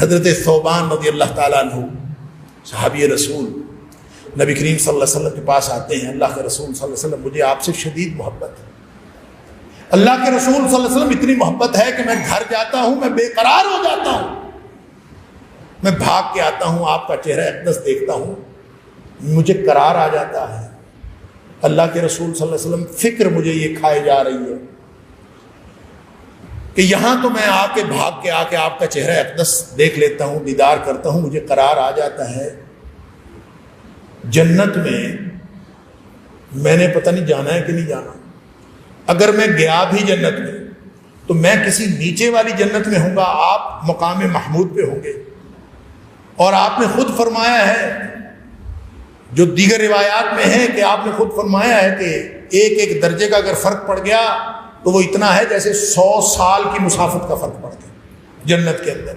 حضرت ثوبان رضی اللہ تعالیٰ عنہ صحابی رسول نبی کریم صلی اللہ علیہ وسلم کے پاس آتے ہیں. اللہ کے رسول صلی اللہ علیہ وسلم مجھے آپ سے شدید محبت ہے. اللہ کے رسول صلی اللہ علیہ وسلم اتنی محبت ہے کہ میں گھر جاتا ہوں میں بے قرار ہو جاتا ہوں, میں بھاگ کے آتا ہوں, آپ کا چہرہ اقدس دیکھتا ہوں, مجھے قرار آ جاتا ہے. اللہ کے رسول صلی اللہ علیہ وسلم فکر مجھے یہ کھائے جا رہی ہے کہ یہاں تو میں آ کے آپ کا چہرہ اقدس دیکھ لیتا ہوں, دیدار کرتا ہوں, مجھے قرار آ جاتا ہے. جنت میں نے پتہ نہیں جانا ہے کہ نہیں جانا. اگر میں گیا بھی جنت میں تو میں کسی نیچے والی جنت میں ہوں گا, آپ مقام محمود پہ ہوں گے. اور آپ نے خود فرمایا ہے, جو دیگر روایات میں ہے کہ آپ نے خود فرمایا ہے کہ ایک درجے کا اگر فرق پڑ گیا تو وہ اتنا ہے جیسے 100 سال کی مسافت کا فرق پڑ گیا جنت کے اندر.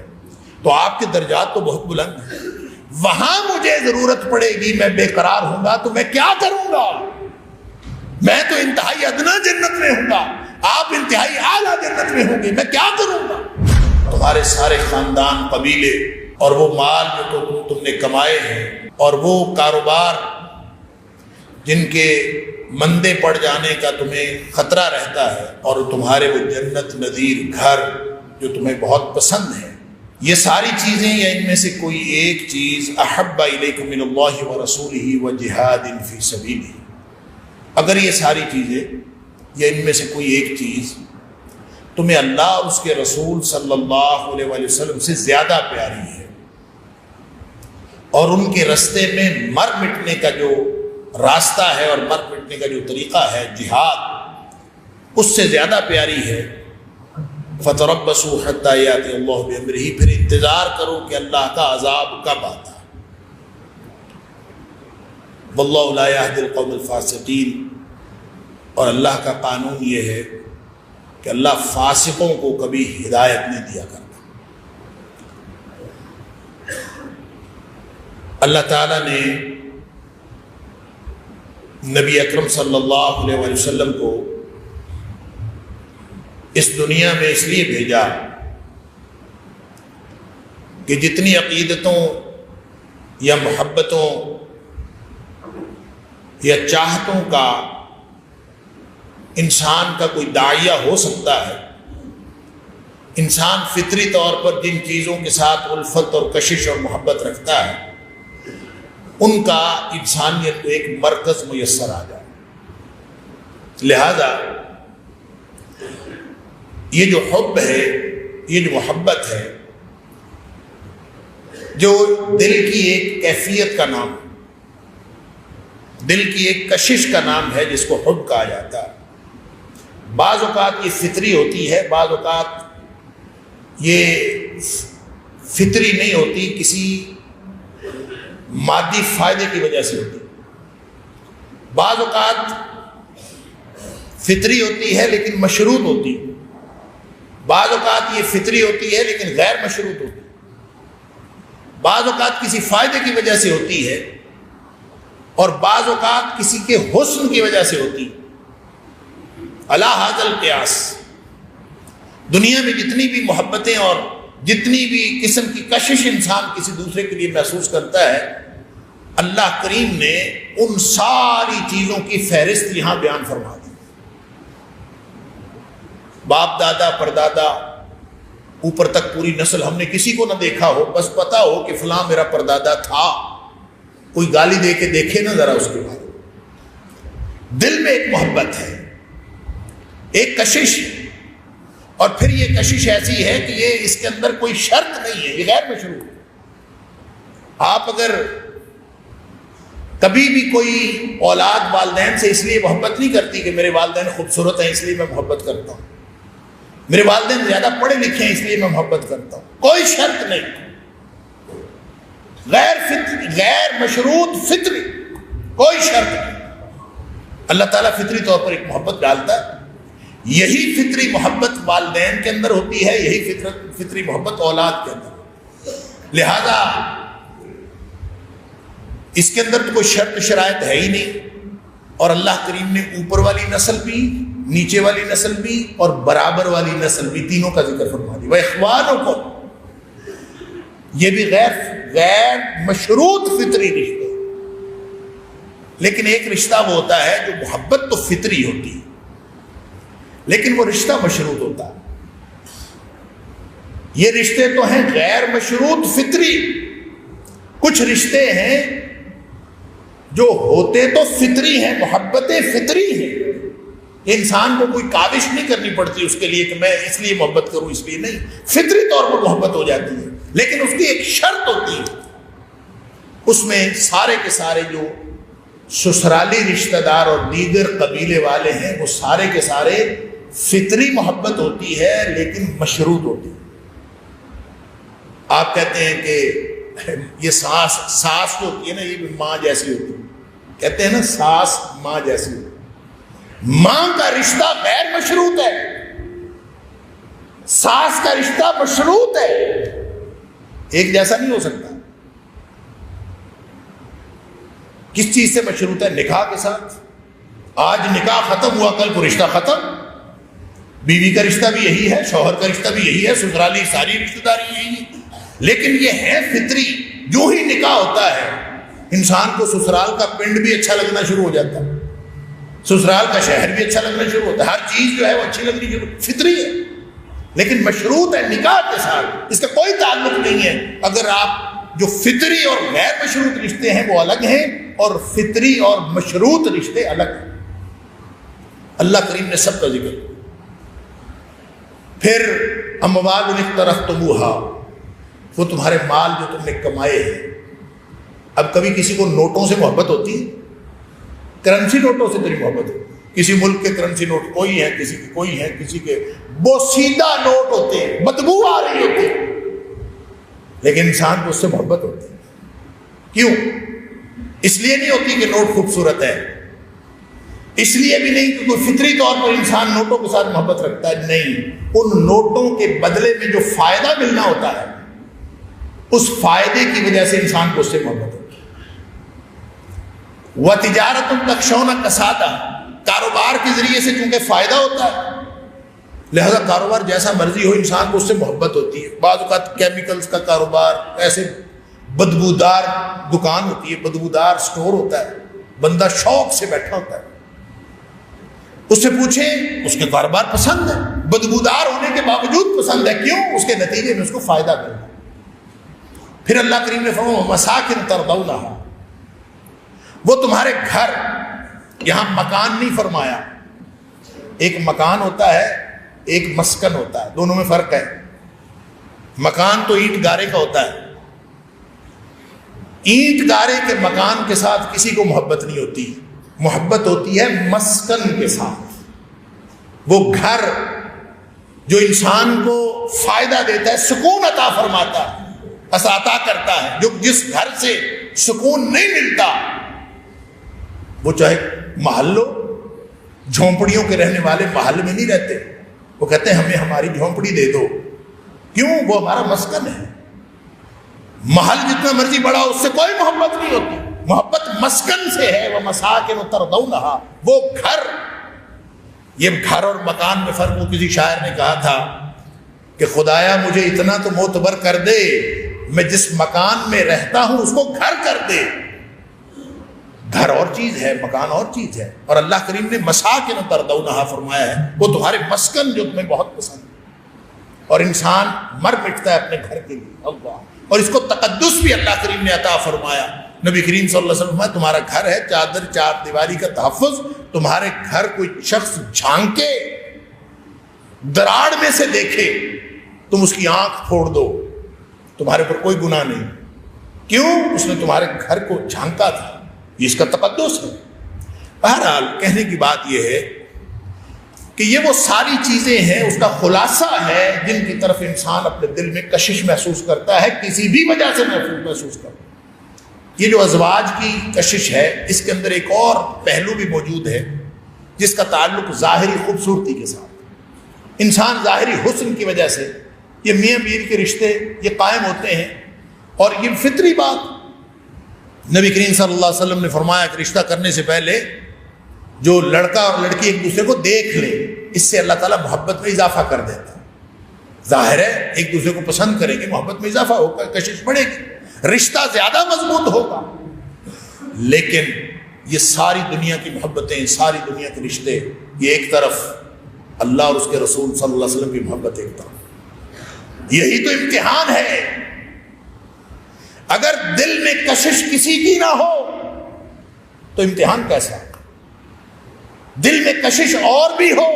تو آپ کے درجات تو بہت بلند ہیں. وہاں مجھے ضرورت پڑے گی, میں بے قرار ہوں گا تو میں کیا کروں گا؟ میں تو انتہائی ادنا جنت میں ہوں گا, آپ انتہائی اعلیٰ جنت میں ہوں گے, میں کیا کروں گا؟ تمہارے سارے خاندان, قبیلے اور وہ مال جو تم نے کمائے ہیں اور وہ کاروبار جن کے مندے پڑ جانے کا تمہیں خطرہ رہتا ہے, اور تمہارے وہ جنت نظیر گھر جو تمہیں بہت پسند ہے, یہ ساری چیزیں یا ان میں سے کوئی ایک چیز احب الیکم من اللہ ورسولہ وجہاد فی سبیلہ, اگر یہ ساری چیزیں یا ان میں سے کوئی ایک چیز تمہیں اللہ اور اس کے رسول صلی اللہ علیہ وآلہ وسلم سے زیادہ پیاری ہے, اور ان کے رستے میں مر مٹنے کا جو راستہ ہے اور مر مٹنے کا جو طریقہ ہے جہاد, اس سے زیادہ پیاری ہے, فَتَرَبَّصُوا حَتَّىٰ يَأْتِيَ اللَّهُ بِأَمْرِهِ, پھر انتظار کرو کہ اللہ کا عذاب کب آتا ہے. وَاللَّهُ لَا يَهْدِي الْقَوْمَ الْفَاسِقِينَ, اور اللہ کا قانون یہ ہے کہ اللہ فاسقوں کو کبھی ہدایت نہیں دیا کرتا. اللہ تعالیٰ نے نبی اکرم صلی اللہ علیہ وآلہ وسلم کو اس دنیا میں اس لیے بھیجا کہ جتنی عقیدتوں یا محبتوں یا چاہتوں کا انسان کا کوئی داعیہ ہو سکتا ہے, انسان فطری طور پر جن چیزوں کے ساتھ الفت اور کشش اور محبت رکھتا ہے, ان کا انسانیت کو ایک مرکز میسر آ جائے. لہذا یہ جو حب ہے, یہ جو محبت ہے, جو دل کی ایک کیفیت کا نام ہے, دل کی ایک کشش کا نام ہے جس کو حب کہا جاتا ہے. بعض اوقات یہ فطری ہوتی ہے, بعض اوقات یہ فطری نہیں ہوتی, کسی مادی فائدے کی وجہ سے ہوتی. بعض اوقات فطری ہوتی ہے لیکن مشروط ہوتی, بعض اوقات یہ فطری ہوتی ہے لیکن غیر مشروط ہوتی, بعض اوقات کسی فائدے کی وجہ سے ہوتی ہے, اور بعض اوقات کسی کے حسن کی وجہ سے ہوتی. علی ھذا القیاس دنیا میں جتنی بھی محبتیں اور جتنی بھی قسم کی کشش انسان کسی دوسرے کے لیے محسوس کرتا ہے, اللہ کریم نے ان ساری چیزوں کی فہرست یہاں بیان فرما دی. باپ دادا پردادا اوپر تک پوری نسل, ہم نے کسی کو نہ دیکھا ہو, بس پتا ہو کہ فلاں میرا پردادا تھا, کوئی گالی دے کے دیکھے نا ذرا اس کے بعد. دل میں ایک محبت ہے, ایک کشش, اور پھر یہ کشش ایسی ہے کہ یہ اس کے اندر کوئی شرط نہیں ہے, یہ غیر مشروط ہے. آپ اگر کبھی بھی کوئی اولاد والدین سے اس لیے محبت نہیں کرتی کہ میرے والدین خوبصورت ہیں اس لیے میں محبت کرتا ہوں, میرے والدین زیادہ پڑھے لکھے ہیں اس لیے میں محبت کرتا ہوں, کوئی شرط نہیں. غیر مشروط فطری, کوئی شرط نہیں. اللہ تعالیٰ فطری طور پر ایک محبت ڈالتا ہے. یہی فطری محبت والدین کے اندر ہوتی ہے, یہی فطری محبت اولاد کے اندر. لہذا اس کے اندر تو کوئی شرط شرائط ہے ہی نہیں, اور اللہ کریم نے اوپر والی نسل بھی, نیچے والی نسل بھی اور برابر والی نسل بھی, تینوں کا ذکر فرما دیا. وَإِخْوَانُكُمْ, یہ بھی غیر مشروط فطری رشتے. لیکن ایک رشتہ وہ ہوتا ہے جو محبت تو فطری ہوتی ہے لیکن وہ رشتہ مشروط ہوتا ہے. یہ رشتے تو ہیں غیر مشروط فطری. کچھ رشتے ہیں جو ہوتے تو فطری ہیں، محبتیں فطری ہیں. انسان کو کوئی کاوش نہیں کرنی پڑتی اس کے لیے کہ میں اس لیے محبت کروں، اس لیے نہیں، فطری طور پر محبت ہو جاتی ہے. لیکن اس کی ایک شرط ہوتی ہے، اس میں سارے کے سارے جو سسرالی رشتہ دار اور دیگر قبیلے والے ہیں وہ سارے کے سارے فطری محبت ہوتی ہے لیکن مشروط ہوتی ہے. آپ کہتے ہیں کہ یہ ساس جو ہوتی ہے نا یہ بھی ماں جیسی ہوتی ہے. کہتے ہیں نا ساس ماں جیسی ہوتی ہے. ماں کا رشتہ غیر مشروط ہے، ساس کا رشتہ مشروط ہے، ایک جیسا نہیں ہو سکتا. کس چیز سے مشروط ہے؟ نکاح کے ساتھ. آج نکاح ختم ہوا کل کو رشتہ ختم. بیوی کا رشتہ بھی یہی ہے، شوہر کا رشتہ بھی یہی ہے، سسرالی ساری رشتہ داری یہی ہے. لیکن یہ ہے فطری. جو ہی نکاح ہوتا ہے انسان کو سسرال کا پنڈ بھی اچھا لگنا شروع ہو جاتا ہے، سسرال کا شہر بھی اچھا لگنا شروع ہوتا ہے، ہر چیز جو ہے وہ اچھی لگنی شروع. فطری ہے لیکن مشروط ہے نکاح کے ساتھ. اس کا کوئی تعلق نہیں ہے. اگر آپ جو فطری اور غیر مشروط رشتے ہیں وہ الگ ہیں اور فطری اور مشروط رشتے الگ ہیں. اللہ کریم نے سب کا ذکر کیا. پھر اموال اقترفتموها، وہ تمہارے مال جو تم نے کمائے ہیں. اب کبھی کسی کو نوٹوں سے محبت ہوتی ہے؟ کرنسی نوٹوں سے تیری محبت ہوتی ہے. کسی ملک کے کرنسی نوٹ کوئی ہیں، کسی کے کوئی ہیں، کسی کے بوسیدہ نوٹ ہوتے ہیں، بدبو آ رہی ہوتی ہے، لیکن انسان کو اس سے محبت ہوتی ہے. کیوں؟ اس لیے نہیں ہوتی کہ نوٹ خوبصورت ہے، اس لیے بھی نہیں کہ کوئی فطری طور پر انسان نوٹوں کے ساتھ محبت رکھتا ہے. نہیں، ان نوٹوں کے بدلے میں جو فائدہ ملنا ہوتا ہے اس فائدے کی وجہ سے انسان کو اس سے محبت ہوتی ہے. وَتِجَارَةٌ تَخْشَوْنَ كَسَادَهَا، کاروبار کے ذریعے سے چونکہ فائدہ ہوتا ہے لہذا کاروبار جیسا مرضی ہو انسان کو اس سے محبت ہوتی ہے. بعض اوقات کیمیکلز کا کاروبار، ایسے بدبودار دکان ہوتی ہے، بدبودار سٹور ہوتا ہے، بندہ شوق سے بیٹھا ہوتا ہے. اس سے پوچھیں اس کے کاروبار پسند ہے، بدبودار ہونے کے باوجود پسند ہے. کیوں؟ اس کے نتیجے میں اس کو فائدہ ملتا ہے. پھر اللہ کریم نے فرمایا مساکن ترضونہا، وہ تمہارے گھر، یہاں مکان نہیں فرمایا. ایک مکان ہوتا ہے ایک مسکن ہوتا ہے، دونوں میں فرق ہے. مکان تو اینٹ گارے کا ہوتا ہے. اینٹ گارے کے مکان کے ساتھ کسی کو محبت نہیں ہوتی، محبت ہوتی ہے مسکن کے ساتھ. وہ گھر جو انسان کو فائدہ دیتا ہے، سکون عطا فرماتا ہے، عطا کرتا ہے. جو جس گھر سے سکون نہیں ملتا وہ چاہے محلوں جھونپڑیوں کے رہنے والے محل میں نہیں رہتے، وہ کہتے ہیں ہمیں ہماری جھونپڑی دے دو. کیوں؟ وہ ہمارا مسکن ہے. محل جتنا مرضی بڑا اس سے کوئی محبت نہیں ہوتی، محبت مسکن سے ہے. وہ مساکن ترضونہا، وہ گھر. یہ گھر اور مکان میں فرق. وہ کسی شاعر نے کہا تھا کہ خدایا مجھے اتنا تو معتبر کر دے، میں جس مکان میں رہتا ہوں اس کو گھر کر دے. گھر اور چیز ہے، مکان اور چیز ہے. اور اللہ کریم نے مساکن ترضونہا فرمایا ہے، وہ تمہارے مسکن جو تمہیں بہت پسند ہے. اور انسان مر مٹتا ہے اپنے گھر کے لیے. اللہ، اور اس کو تقدس بھی اللہ کریم نے عطا فرمایا. نبی کریم صلی اللہ علیہ وسلم تمہارا گھر ہے، چادر چار دیواری کا تحفظ. تمہارے گھر کوئی شخص جھانکے، دراڑ میں سے دیکھے، تم اس کی آنکھ پھوڑ دو، تمہارے اوپر کوئی گناہ نہیں. کیوں؟ اس نے تمہارے گھر کو جھانکا تھا. یہ اس کا تقدس ہے. بہرحال کہنے کی بات یہ ہے کہ یہ وہ ساری چیزیں ہیں، اس کا خلاصہ ہے جن کی طرف انسان اپنے دل میں کشش محسوس کرتا ہے، کسی بھی وجہ سے محسوس کرتا ہے. یہ جو ازواج کی کشش ہے اس کے اندر ایک اور پہلو بھی موجود ہے جس کا تعلق ظاہری خوبصورتی کے ساتھ. انسان ظاہری حسن کی وجہ سے، یہ میاں بیوی کے رشتے یہ قائم ہوتے ہیں، اور یہ فطری بات. نبی کریم صلی اللہ علیہ وسلم نے فرمایا کہ رشتہ کرنے سے پہلے جو لڑکا اور لڑکی ایک دوسرے کو دیکھ لے، اس سے اللہ تعالیٰ محبت میں اضافہ کر دیتا ہے. ظاہر ہے ایک دوسرے کو پسند کریں گے، محبت میں اضافہ ہوگا، کشش بڑھے گی، رشتہ زیادہ مضبوط ہوگا۔ لیکن یہ ساری دنیا کی محبتیں، ساری دنیا کے رشتے، یہ ایک طرف، اللہ اور اس کے رسول صلی اللہ علیہ وسلم کی محبت ایک طرف۔ یہی تو امتحان ہے۔ اگر دل میں کشش کسی کی نہ ہو تو امتحان کیسا؟ دل میں کشش اور بھی ہو،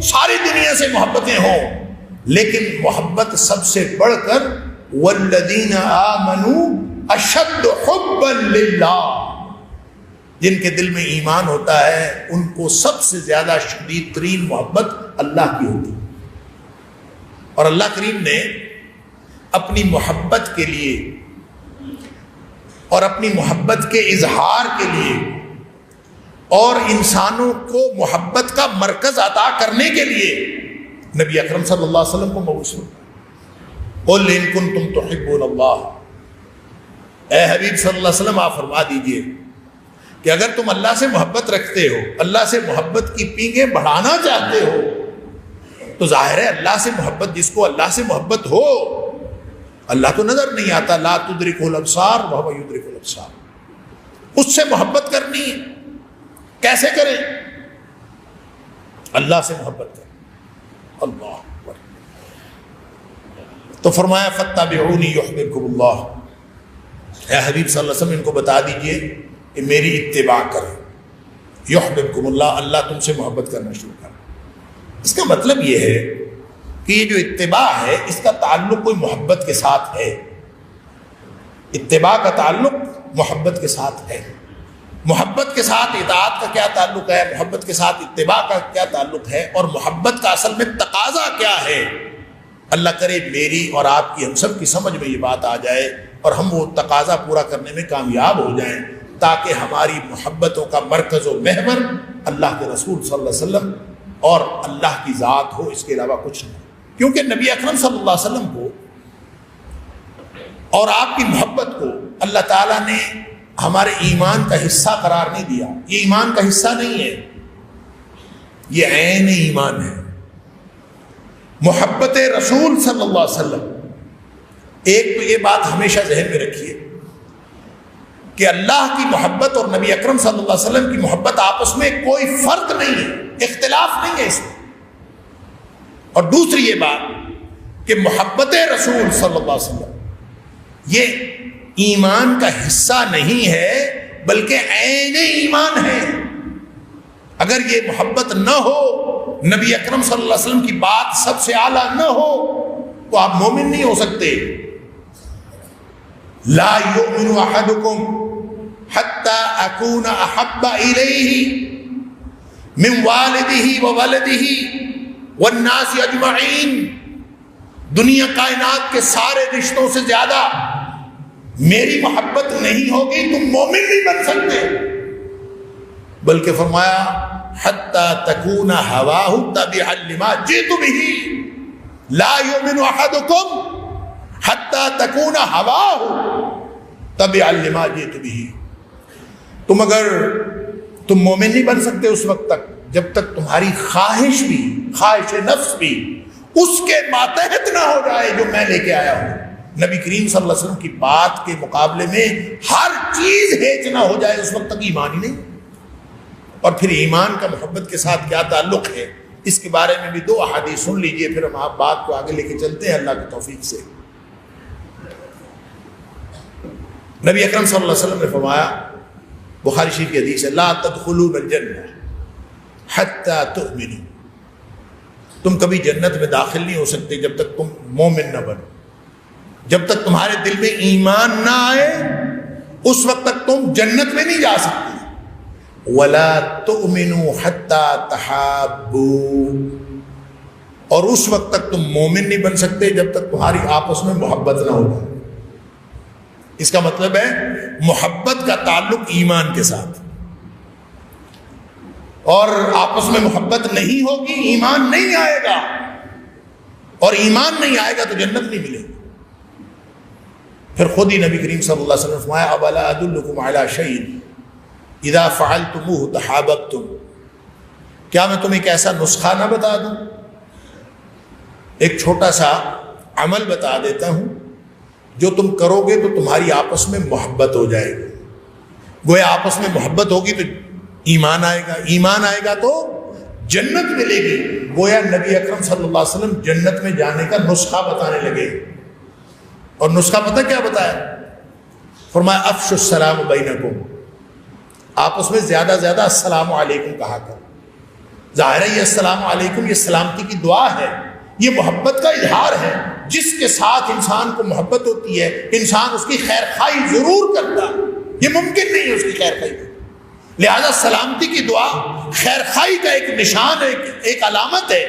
ساری دنیا سے محبتیں ہوں، لیکن محبت سب سے بڑھ کر والذین آمنوا اشد حبا للہ، جن کے دل میں ایمان ہوتا ہے ان کو سب سے زیادہ شدید ترین محبت اللہ کی ہوتی۔ اور اللہ کریم نے اپنی محبت کے لیے اور اپنی محبت کے اظہار کے لیے اور انسانوں کو محبت کا مرکز عطا کرنے کے لیے نبی اکرم صلی اللہ علیہ وسلم کو مبعوث کیا۔ قل ان کنتم تحبون اللہ، اے حبیب صلی اللہ علیہ وسلم آپ فرما دیجئے کہ اگر تم اللہ سے محبت رکھتے ہو، اللہ سے محبت کی پینگیں بڑھانا چاہتے ہو، تو ظاہر ہے اللہ سے محبت، جس کو اللہ سے محبت ہو، اللہ تو نظر نہیں آتا، لا تدرکہ الابصار وہو یدرک الابصار، اس سے محبت کرنی ہے۔ کیسے کریں؟ اللہ سے محبت کریں۔ اللہ اکبر۔ تو فرمایا فاتبعونی یحببکم اللہ، اے حبیب صلی اللہ علیہ وسلم ان کو بتا دیجئے کہ میری اتباع کریں، یحببکم اللہ، اللہ تم سے محبت کرنا شروع کرے۔ اس کا مطلب یہ ہے کہ یہ جو اتباع ہے اس کا تعلق کوئی محبت کے ساتھ ہے، اتباع کا تعلق محبت کے ساتھ ہے۔ محبت کے ساتھ اطاعت کا کیا تعلق ہے، محبت کے ساتھ اتباع کا کیا تعلق ہے، اور محبت کا اصل میں تقاضا کیا ہے؟ اللہ کرے میری اور آپ کی، ہم سب کی سمجھ میں یہ بات آ جائے اور ہم وہ تقاضا پورا کرنے میں کامیاب ہو جائیں، تاکہ ہماری محبتوں کا مرکز و محور اللہ کے رسول صلی اللہ علیہ وسلم اور اللہ کی ذات ہو، اس کے علاوہ کچھ نہیں۔ کیونکہ نبی اکرم صلی اللہ علیہ وسلم کو اور آپ کی محبت کو اللہ تعالیٰ نے ہمارے ایمان کا حصہ قرار نہیں دیا۔ یہ ایمان کا حصہ نہیں ہے، یہ عین ایمان ہے۔ محبت رسول صلی اللہ علیہ وسلم، ایک تو یہ بات ہمیشہ ذہن میں رکھیے کہ اللہ کی محبت اور نبی اکرم صلی اللہ علیہ وسلم کی محبت آپس میں کوئی فرق نہیں ہے، اختلاف نہیں ہے اس میں۔ اور دوسری یہ بات کہ محبت رسول صلی اللہ علیہ وسلم یہ ایمان کا حصہ نہیں ہے بلکہ عین ایمان ہے۔ اگر یہ محبت نہ ہو، نبی اکرم صلی اللہ علیہ وسلم کی بات سب سے اعلیٰ نہ ہو، تو آپ مومن نہیں ہو سکتے۔ لا یؤمن احدکم حتی اکون احب الیہ من والدہ وولدہ والناس اجمعین، دنیا کائنات کے سارے رشتوں سے زیادہ میری محبت نہیں ہوگی، تم مومن نہیں بن سکتے۔ بلکہ فرمایا حتی تکون ہواہ تبعا لما جئت بہ، لا یؤمن احدکم حتی تکون ہواہ تبعا لما جئت بہ۔ تم مومن نہیں بن سکتے اس وقت تک جب تک تمہاری خواہش بھی، خواہش نفس بھی اس کے ماتحت نہ ہو جائے جو میں لے کے آیا ہوں۔ نبی کریم صلی اللہ علیہ وسلم کی بات کے مقابلے میں ہر چیز ہیچ نہ ہو جائے، اس وقت تک ایمان ہی نہیں۔ اور پھر ایمان کا محبت کے ساتھ کیا تعلق ہے، اس کے بارے میں بھی دو احادیث سن لیجئے، پھر ہم آپ بات کو آگے لے کے چلتے ہیں اللہ کی توفیق سے۔ نبی اکرم صلی اللہ علیہ وسلم نے فرمایا، بخاری شریف کی حدیث ہے، لا تدخلون الجنہ حتی تؤمنوا، تم کبھی جنت میں داخل نہیں ہو سکتے جب تک تم مومن نہ بنو، جب تک تمہارے دل میں ایمان نہ آئے اس وقت تک تم جنت میں نہیں جا سکتے۔ ولا تؤمنوا حتی تحابوا، اور اس وقت تک تم مومن نہیں بن سکتے جب تک تمہاری آپس میں محبت نہ ہو جائے۔ اس کا مطلب ہے محبت کا تعلق ایمان کے ساتھ، اور آپس میں محبت نہیں ہوگی ایمان نہیں آئے گا، اور ایمان نہیں آئے گا تو جنت نہیں ملے گی۔ پھر خود ہی نبی کریم صلی اللہ علیہ وسلم نے فرمایا، اولا ادلکم علی شیء اذا فعلتموہ تحاببتم، کیا میں تمہیں ایک ایسا نسخہ نہ بتا دوں ایک چھوٹا سا عمل بتا دیتا ہوں، جو تم کرو گے تو تمہاری آپس میں محبت ہو جائے گی. گویا آپس میں محبت ہوگی تو ایمان آئے گا، ایمان آئے گا تو جنت ملے گی. گویا نبی اکرم صلی اللہ علیہ وسلم جنت میں جانے کا نسخہ بتانے لگے. اور نسخہ پتہ کیا بتایا؟ فرمایا افشوا السلام بینکم، آپس میں زیادہ زیادہ السلام علیکم کہا کر. ظاہر ہے یہ السلام علیکم یہ سلامتی کی دعا ہے، یہ محبت کا اظہار ہے. جس کے ساتھ انسان کو محبت ہوتی ہے انسان اس کی خیر خواہی ضرور کرتا ہے، یہ ممکن نہیں ہے اس کی خیر خواہی. لہذا سلامتی کی دعا خیر خواہی کا ایک نشان ہے، ایک علامت ہے.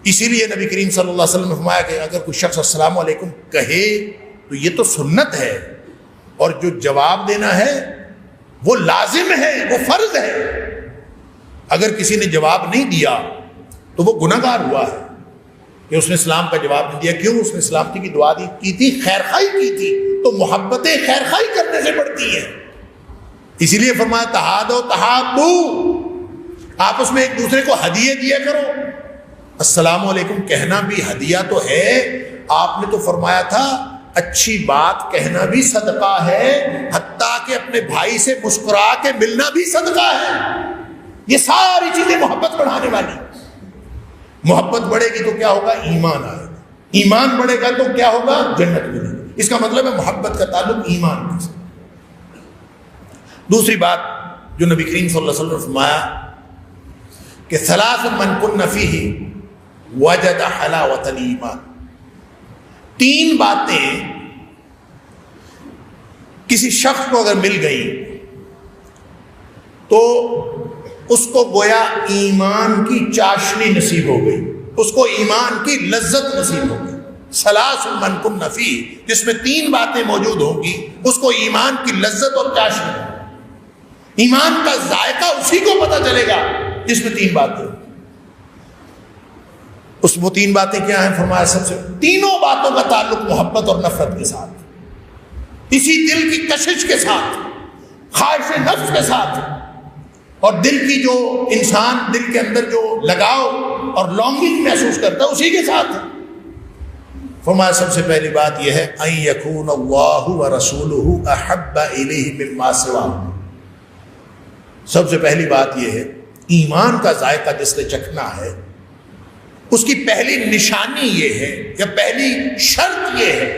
اسی لیے نبی کریم صلی اللہ علیہ وسلم نے فرمایا کہ اگر کوئی شخص السلام علیکم کہے تو یہ تو سنت ہے، اور جو جواب دینا ہے وہ لازم ہے، وہ فرض ہے. اگر کسی نے جواب نہیں دیا تو وہ گناہگار ہوا ہے کہ اس نے اسلام کا جواب نہیں دیا. کیوں؟ اس نے سلامتی کی دعا کی تھی، خیر خواہی کی تھی. تو محبتیں خیر خواہی کرنے سے بڑھتی ہیں. اسی لیے فرمایا تہادو تحابو، آپس میں ایک دوسرے کو ہدیے دیا کرو. السلام علیکم کہنا بھی ہدیہ تو ہے. آپ نے تو فرمایا تھا اچھی بات کہنا بھی صدقہ ہے، حتیٰ کہ اپنے بھائی سے مسکرا کے ملنا بھی صدقہ ہے. یہ ساری چیزیں محبت بڑھانے والی. محبت بڑھے گی تو کیا ہوگا؟ ایمان آئے گا. ایمان بڑھے گا تو کیا ہوگا؟ جنت ملے گی. اس کا مطلب ہے محبت کا تعلق ایمان کے ساتھ. دوسری بات جو نبی کریم صلی اللہ علیہ وسلم نے فرمایا کہ ثلاث من کن فیہ وجد حلاوۃ الایمان. تین باتیں کسی شخص کو اگر مل گئی تو اس کو گویا ایمان کی چاشنی نصیب ہو گئی، اس کو ایمان کی لذت نصیب ہو گئی. ثلاث من کن فیہ، جس میں تین باتیں موجود ہوں گی اس کو ایمان کی لذت اور چاشنی، ایمان کا ذائقہ اسی کو پتہ چلے گا جس میں تین باتیں. اس وہ تین باتیں کیا ہیں؟ فرمایا سب سے تینوں باتوں کا تعلق محبت اور نفرت کے ساتھ، اسی دل کی کشش کے ساتھ، خواہش نفس کے ساتھ، اور دل کی جو انسان دل کے اندر جو لگاؤ اور لانگنگ محسوس کرتا ہے اسی کے ساتھ. فرمایا سب سے پہلی بات یہ ہے ان یکون اللہ ورسولہ احب الیہ مما سواہ. سب سے پہلی بات یہ ہے ایمان کا ذائقہ جس نے چکھنا ہے اس کی پہلی نشانی یہ ہے یا پہلی شرط یہ ہے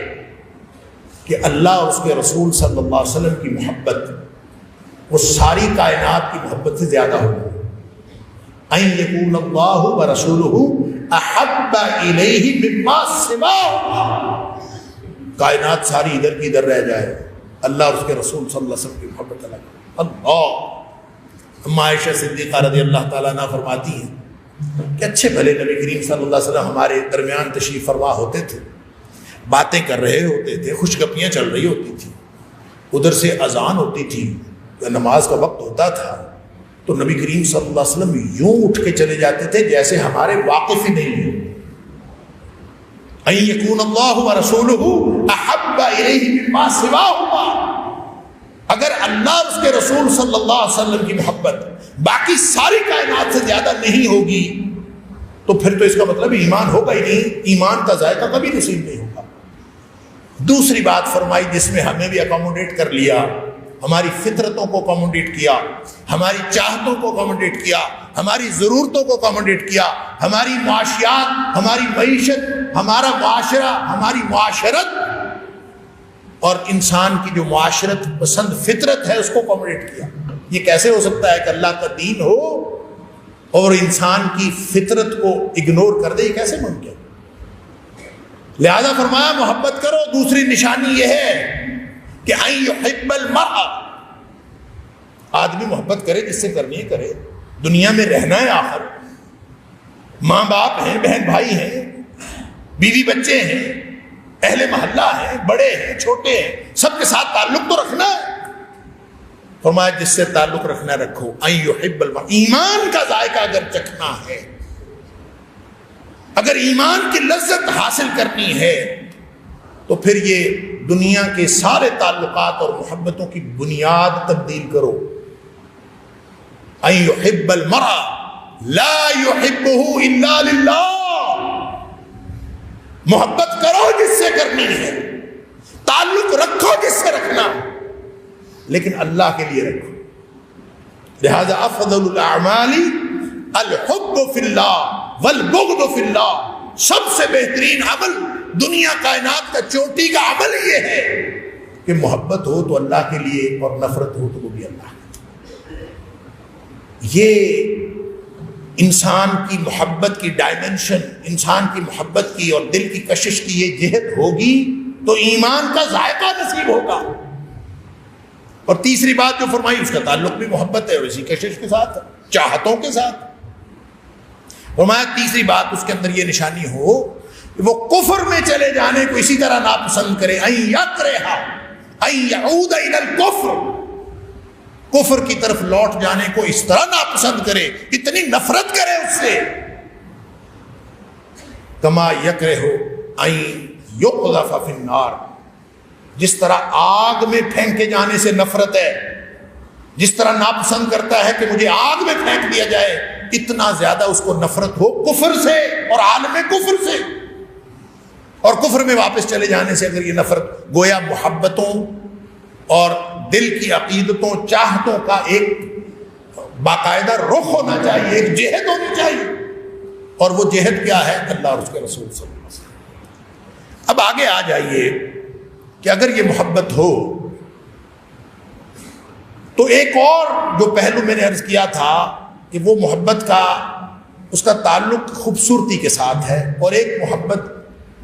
کہ اللہ اور اس کے رسول صلی اللہ علیہ وسلم کی محبت وہ ساری کائنات کی محبت سے زیادہ ہو. ان یکون اللہ ورسولہ احب الیہ مما سواہ. کائنات ساری ادھر کی ادھر رہ جائے، اللہ اور اس کے رسول صلی اللہ علیہ وسلم کی محبت الگ. اللہ عائشہ صدیقہ رضی اللہ تعالیٰ عنہ فرماتی ہیں کہ اچھے بھلے نبی کریم صلی اللہ علیہ وسلم ہمارے درمیان تشریف فرما ہوتے تھے، باتیں کر رہے ہوتے تھے، خوش گپیاں چل رہی ہوتی تھی، ادھر سے اذان ہوتی تھی، نماز کا وقت ہوتا تھا تو نبی کریم صلی اللہ علیہ وسلم یوں اٹھ کے چلے جاتے تھے جیسے ہمارے واقف ہی نہیں ہیں. ان یکون اللہ ورسولہ احب الیہ مما سواہما. اگر اللہ اور اس کے رسول صلی اللہ علیہ وسلم کی محبت باقی ساری کائنات سے زیادہ نہیں ہوگی تو پھر تو اس کا مطلب ایمان ہوگا ہی نہیں، ایمان کا ذائقہ کبھی نصیب نہیں ہوگا. دوسری بات فرمائی جس میں ہمیں بھی اکوموڈیٹ کر لیا، ہماری فطرتوں کو اکوموڈیٹ کیا، ہماری چاہتوں کو اکوموڈیٹ کیا، ہماری ضرورتوں کو اکوموڈیٹ کیا، ہماری معاشیات، ہماری معیشت، ہمارا معاشرہ، ہماری معاشرت اور انسان کی جو معاشرت پسند فطرت ہے اس کو اکوموڈیٹ کیا. یہ کیسے ہو سکتا ہے کہ اللہ کا دین ہو اور انسان کی فطرت کو اگنور کر دے؟ یہ کیسے ممکن؟ لہذا فرمایا محبت کرو. دوسری نشانی یہ ہے کہ ان یحب المرء، آدمی محبت کرے جس سے کرنی ہے کرے، دنیا میں رہنا ہے. آخر ماں باپ ہیں، بہن بھائی ہیں، بیوی بچے ہیں، اہل محلہ ہیں، بڑے ہیں چھوٹے ہیں، سب کے ساتھ تعلق تو رکھنا ہے. فرمایا جس سے تعلق رکھنا رکھو. ان یحب المرء، ایمان کا ذائقہ اگر چکھنا ہے، اگر ایمان کی لذت حاصل کرنی ہے تو پھر یہ دنیا کے سارے تعلقات اور محبتوں کی بنیاد تبدیل کرو. ان یحب المرء لا یحبہ الا للہ. محبت کرو جس سے کرنی ہے، تعلق رکھو جس سے رکھنا، لیکن اللہ کے لیے رکھو۔ لہذا افضل الاعمال الحب فی اللہ والبغض فی اللہ، سب سے بہترین عمل دنیا کائنات کا چوٹی کا عمل یہ ہے کہ محبت ہو تو اللہ کے لیے اور نفرت ہو تو وہ بھی اللہ کے لیے۔ یہ انسان کی محبت کی ڈائمنشن، انسان کی محبت کی اور دل کی کشش کی یہ جہت ہوگی تو ایمان کا ذائقہ نصیب ہوگا۔ اور تیسری بات جو فرمائی اس کا تعلق بھی محبت ہے اور اسی کشش کے ساتھ، چاہتوں کے ساتھ۔ فرمایا تیسری بات اس کے اندر یہ نشانی ہو کہ وہ کفر میں چلے جانے کو اسی طرح ناپسند کرے، ان یکرہ ان یعود الی الکفر، کفر کی طرف لوٹ جانے کو اس طرح ناپسند کرے، اتنی نفرت کرے اس سے، کما یکرہ ان یقذف فی النار، جس طرح آگ میں پھینکے جانے سے نفرت ہے، جس طرح ناپسند کرتا ہے کہ مجھے آگ میں پھینک دیا جائے، اتنا زیادہ اس کو نفرت ہو کفر سے اور عالم کفر سے، اور کفر میں واپس چلے جانے سے اگر یہ نفرت، گویا محبتوں اور دل کی عقیدتوں چاہتوں کا ایک باقاعدہ رخ ہونا چاہیے، ایک جہت ہونی چاہیے، اور وہ جہت کیا ہے؟ اللہ اور اس کے رسول صلی اللہ علیہ وسلم۔ اب آگے آ جائیے کہ اگر یہ محبت ہو تو ایک اور جو پہلو میں نے عرض کیا تھا کہ وہ محبت کا اس کا تعلق خوبصورتی کے ساتھ ہے، اور ایک محبت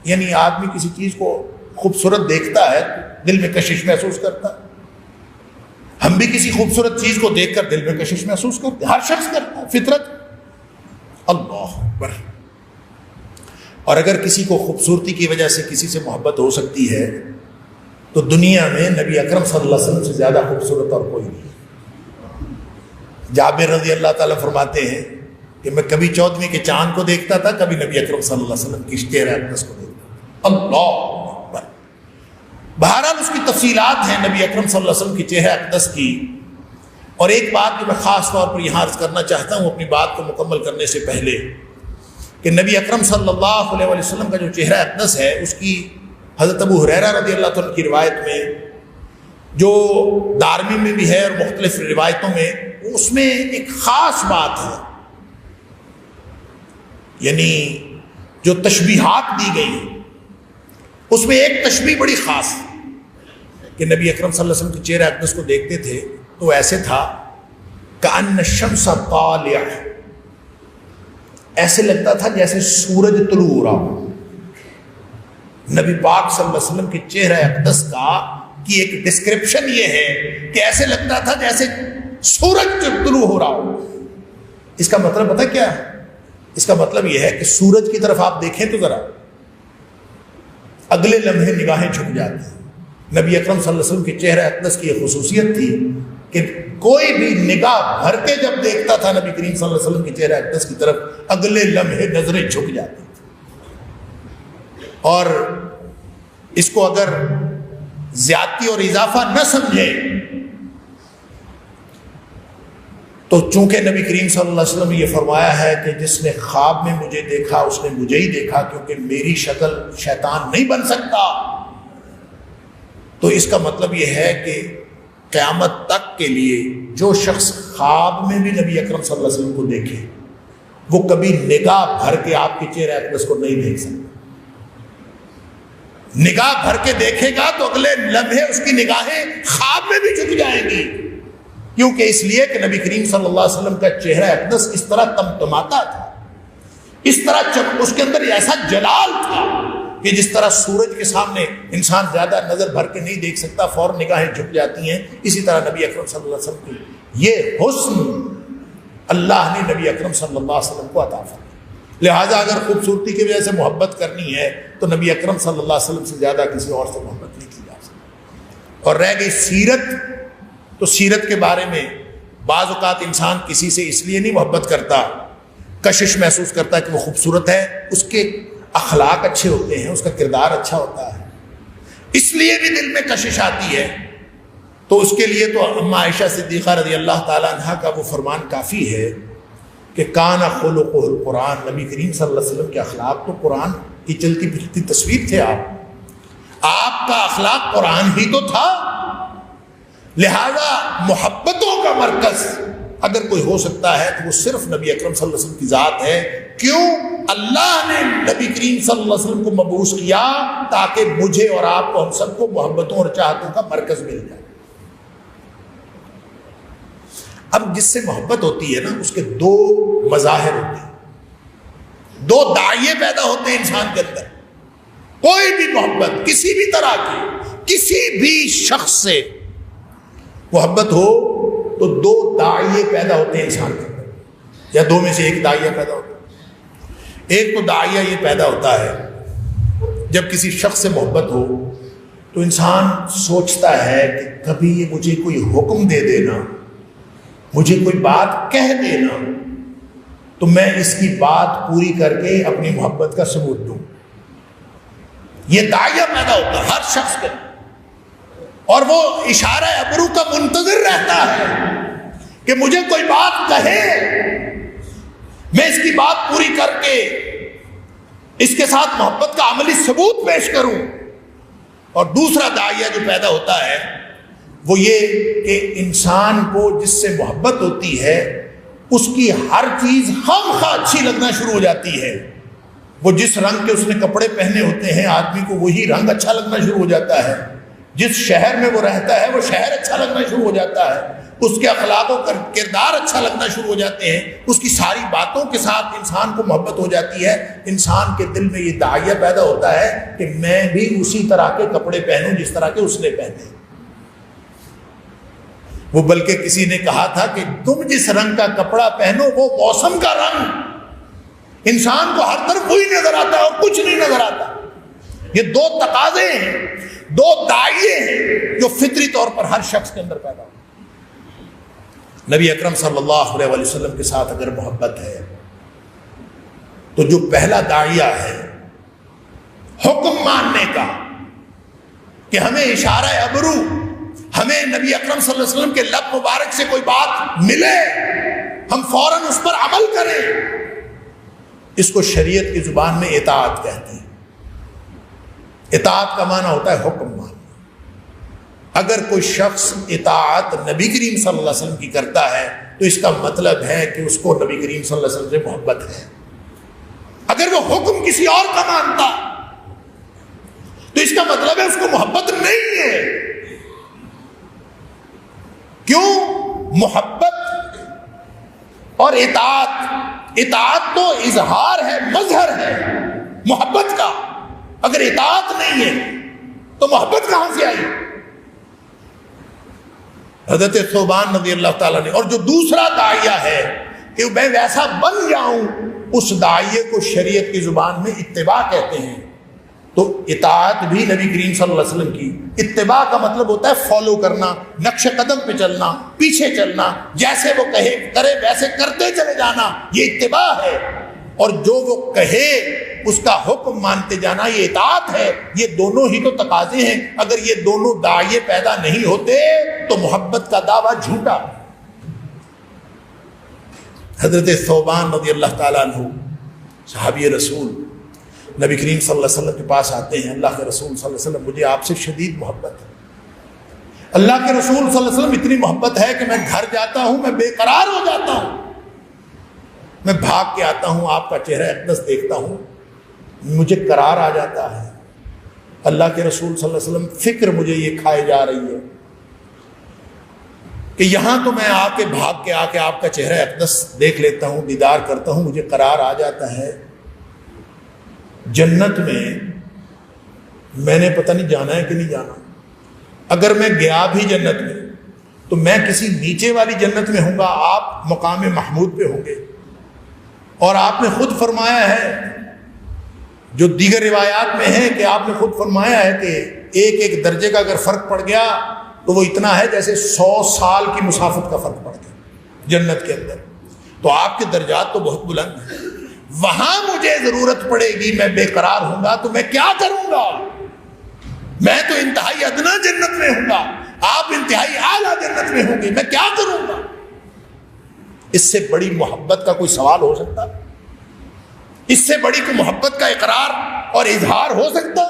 یعنی آدمی کسی چیز کو خوبصورت دیکھتا ہے دل میں کشش محسوس کرتا ہے، ہم بھی کسی خوبصورت چیز کو دیکھ کر دل میں کشش محسوس کرتے ہیں، ہر شخص کرتا ہے، فطرت۔ اللہ اکبر۔ اور اگر کسی کو خوبصورتی کی وجہ سے کسی سے محبت ہو سکتی ہے تو دنیا میں نبی اکرم صلی اللہ علیہ وسلم سے زیادہ خوبصورت اور کوئی نہیں۔ جابر رضی اللہ تعالیٰ فرماتے ہیں کہ میں کبھی 14ویں کے چاند کو دیکھتا تھا، کبھی نبی اکرم صلی اللہ علیہ وسلم کی چہرہ اقدس کو دیکھتا تھا۔ اللہ اکبر۔ بہرحال اس کی تفصیلات ہیں نبی اکرم صلی اللہ علیہ وسلم کی چہرہ اقدس کی، اور ایک بات جو میں خاص طور پر یہاں عرض کرنا چاہتا ہوں اپنی بات کو مکمل کرنے سے پہلے، کہ نبی اکرم صلی اللہ علیہ وسلم کا جو چہرہ اقدس ہے اس کی حضرت ابو ہریرہ رضی اللہ عنہ کی روایت میں، جو دارمی میں بھی ہے اور مختلف روایتوں میں، اس میں ایک خاص بات ہے، یعنی جو تشبیہات دی گئی ہیں اس میں ایک تشبیہ بڑی خاص ہے کہ نبی اکرم صلی اللہ علیہ وسلم کے چہرہ اقدس کو دیکھتے تھے تو ایسے تھا کأن الشمس طالع، ایسے لگتا تھا جیسے سورج طلوع ہو رہا ہو۔ نبی پاک صلی اللہ علیہ وسلم کے چہرہ اقدس کی ایک ڈسکرپشن یہ ہے کہ ایسے لگتا تھا جیسے سورج طلوع ہو رہا ہو۔ اس کا مطلب پتہ کیا ہے؟ اس کا مطلب یہ ہے کہ سورج کی طرف آپ دیکھیں تو ذرا اگلے لمحے نگاہیں جھک جاتی ہیں۔ نبی اکرم صلی اللہ علیہ وسلم کے چہرہ اقدس کی یہ خصوصیت تھی کہ کوئی بھی نگاہ بھر کے جب دیکھتا تھا نبی کریم صلی اللہ علیہ وسلم کے چہرہ اقدس کی طرف، اگلے لمحے نظریں جھک جاتی تھیں۔ اور اس کو اگر زیادتی اور اضافہ نہ سمجھے تو چونکہ نبی کریم صلی اللہ علیہ وسلم نے یہ فرمایا ہے کہ جس نے خواب میں مجھے دیکھا اس نے مجھے ہی دیکھا، کیونکہ میری شکل شیطان نہیں بن سکتا، تو اس کا مطلب یہ ہے کہ قیامت تک کے لیے جو شخص خواب میں بھی نبی اکرم صلی اللہ علیہ وسلم کو دیکھے وہ کبھی نگاہ بھر کے آپ کے چہرہ اقدس کو نہیں دیکھ سکتا۔ نگاہ بھر کے دیکھے گا تو اگلے لمحے اس کی نگاہیں خواب میں بھی جھک جائیں گی، کیونکہ اس لیے کہ نبی کریم صلی اللہ علیہ وسلم کا چہرہ اقدس اس طرح تمتماتا تھا، اس طرح اس کے اندر ایسا جلال تھا کہ جس طرح سورج کے سامنے انسان زیادہ نظر بھر کے نہیں دیکھ سکتا، فوراً نگاہیں جھک جاتی ہیں، اسی طرح نبی اکرم صلی اللہ علیہ وسلم کی یہ حسن اللہ نے نبی اکرم صلی اللہ علیہ وسلم کو عطا فرمایا۔ لہٰذا اگر خوبصورتی کی وجہ سے محبت کرنی ہے تو نبی اکرم صلی اللہ علیہ وسلم سے زیادہ کسی اور سے محبت نہیں کی جا سکتی۔ اور رہ گئی سیرت، تو سیرت کے بارے میں بعض اوقات انسان کسی سے اس لیے نہیں محبت کرتا، کشش محسوس کرتا ہے کہ وہ خوبصورت ہے، اس کے اخلاق اچھے ہوتے ہیں، اس کا کردار اچھا ہوتا ہے، اس لیے بھی دل میں کشش آتی ہے، تو اس کے لیے تو اما عائشہ صدیقہ رضی اللہ تعالیٰ عنہ کا وہ فرمان کافی ہے کہ کان خلقہ القرآن، نبی کریم صلی اللہ علیہ وسلم کے اخلاق تو قرآن یہ چلتی پھرتی تصویر تھے آپ کا اخلاق قرآن ہی تو تھا. لہذا محبتوں کا مرکز اگر کوئی ہو سکتا ہے تو وہ صرف نبی اکرم صلی اللہ علیہ وسلم کی ذات ہے. کیوں؟ اللہ نے نبی کریم صلی اللہ علیہ وسلم کو مبعوث کیا تاکہ مجھے اور آپ کو، ہم سب کو محبتوں اور چاہتوں کا مرکز مل جائے. اب جس سے محبت ہوتی ہے نا، اس کے دو مظاہر ہوتے ہیں، دو داعیے پیدا ہوتے ہیں انسان کے اندر. کوئی بھی محبت کسی بھی طرح کی، کسی بھی شخص سے محبت ہو تو دو داعیے پیدا ہوتے ہیں انسان کے اندر، یا دو میں سے ایک داعیہ پیدا ہوتا ہے. ایک تو داعیہ یہ پیدا ہوتا ہے جب کسی شخص سے محبت ہو تو انسان سوچتا ہے کہ کبھی یہ مجھے کوئی حکم دے دینا، مجھے کوئی بات کہہ دینا تو میں اس کی بات پوری کر کے اپنی محبت کا ثبوت دوں. یہ داعیہ پیدا ہوتا ہے ہر شخص کے، اور وہ اشارہ ابرو کا منتظر رہتا ہے کہ مجھے کوئی بات کہے، میں اس کی بات پوری کر کے اس کے ساتھ محبت کا عملی ثبوت پیش کروں. اور دوسرا داعیہ جو پیدا ہوتا ہے وہ یہ کہ انسان کو جس سے محبت ہوتی ہے اس کی ہر چیز خواہ اچھی لگنا شروع ہو جاتی ہے. وہ جس رنگ کے اس نے کپڑے پہنے ہوتے ہیں آدمی کو وہی رنگ اچھا لگنا شروع ہو جاتا ہے. جس شہر میں وہ رہتا ہے وہ شہر اچھا لگنا شروع ہو جاتا ہے. اس کے اخلاق و کردار اچھا لگنا شروع ہو جاتے ہیں. اس کی ساری باتوں کے ساتھ انسان کو محبت ہو جاتی ہے. انسان کے دل میں یہ داعیہ پیدا ہوتا ہے کہ میں بھی اسی طرح کے کپڑے پہنوں جس طرح کے اس نے پہنے. وہ بلکہ کسی نے کہا تھا کہ تم جس رنگ کا کپڑا پہنو وہ موسم کا رنگ. انسان کو ہر طرف وہی نظر آتا ہے اور کچھ نہیں نظر آتا. یہ دو تقاضے ہیں، دو داعیے ہیں جو فطری طور پر ہر شخص کے اندر پیدا ہو. نبی اکرم صلی اللہ علیہ وسلم کے ساتھ اگر محبت ہے تو جو پہلا داعیہ ہے حکم ماننے کا، کہ ہمیں اشارہ ابرو، ہمیں نبی اکرم صلی اللہ علیہ وسلم کے لب مبارک سے کوئی بات ملے ہم فوراً اس پر عمل کریں، اس کو شریعت کی زبان میں اطاعت کہتے ہیں. اطاعت کا معنی ہوتا ہے حکم ماننا. اگر کوئی شخص اطاعت نبی کریم صلی اللہ علیہ وسلم کی کرتا ہے تو اس کا مطلب ہے کہ اس کو نبی کریم صلی اللہ علیہ وسلم سے محبت ہے. اگر وہ حکم کسی اور کا مانتا تو اس کا مطلب ہے اس کو محبت نہیں ہے. کیوں؟ محبت اور اطاعت تو اظہار ہے، مظہر ہے محبت کا. اگر اطاعت نہیں ہے تو محبت کہاں سے آئی؟ حضرت ثوبان رضی اللہ تعالیٰ نے. اور جو دوسرا داعیہ ہے کہ میں ویسا بن جاؤں، اس داعیے کو شریعت کی زبان میں اتباع کہتے ہیں. تو اطاعت بھی نبی کریم صلی اللہ علیہ وسلم کی، اتباع کا مطلب ہوتا ہے فالو کرنا، نقش قدم پہ چلنا، پیچھے چلنا، جیسے وہ کہے کرے ویسے کرتے چلے جانا، یہ اتباع ہے. اور جو وہ کہے اس کا حکم مانتے جانا، یہ اطاعت ہے. یہ دونوں ہی تو تقاضے ہیں. اگر یہ دونوں داعیے پیدا نہیں ہوتے تو محبت کا دعویٰ جھوٹا. حضرت ثوبان رضی اللہ تعالیٰ عنہ صحابی رسول نبی کریم صلی اللہ علیہ وسلم کے پاس آتے ہیں. اللہ کے رسول صلی اللہ علیہ وسلم، مجھے آپ سے شدید محبت ہے. اللہ کے رسول صلی اللہ علیہ وسلم اتنی محبت ہے کہ میں گھر جاتا ہوں میں بے قرار ہو جاتا ہوں، میں بھاگ کے آتا ہوں، آپ کا چہرہ اقدس دیکھتا ہوں، مجھے قرار آ جاتا ہے. اللہ کے رسول صلی اللہ علیہ وسلم، فکر مجھے یہ کھائے جا رہی ہے کہ یہاں تو میں آ کے بھاگ کے آ کے آپ کا چہرہ اقدس دیکھ لیتا ہوں، دیدار کرتا ہوں، مجھے قرار آ جاتا ہے. جنت میں نے پتہ نہیں جانا ہے کہ نہیں جانا. اگر میں گیا بھی جنت میں تو میں کسی نیچے والی جنت میں ہوں گا، آپ مقام محمود پہ ہوں گے. اور آپ نے خود فرمایا ہے، جو دیگر روایات میں ہے کہ آپ نے خود فرمایا ہے کہ ایک ایک درجے کا اگر فرق پڑ گیا تو وہ اتنا ہے جیسے 100 سال کی مسافت کا فرق پڑ گیا جنت کے اندر. تو آپ کے درجات تو بہت بلند ہیں. وہاں مجھے ضرورت پڑے گی، میں بے قرار ہوں گا تو میں کیا کروں گا؟ میں تو انتہائی ادنا جنت میں ہوں گا، آپ انتہائی اعلیٰ جنت میں ہوں گے، میں کیا کروں گا؟ اس سے بڑی محبت کا کوئی سوال ہو سکتا؟ اس سے بڑی کوئی محبت کا اقرار اور اظہار ہو سکتا؟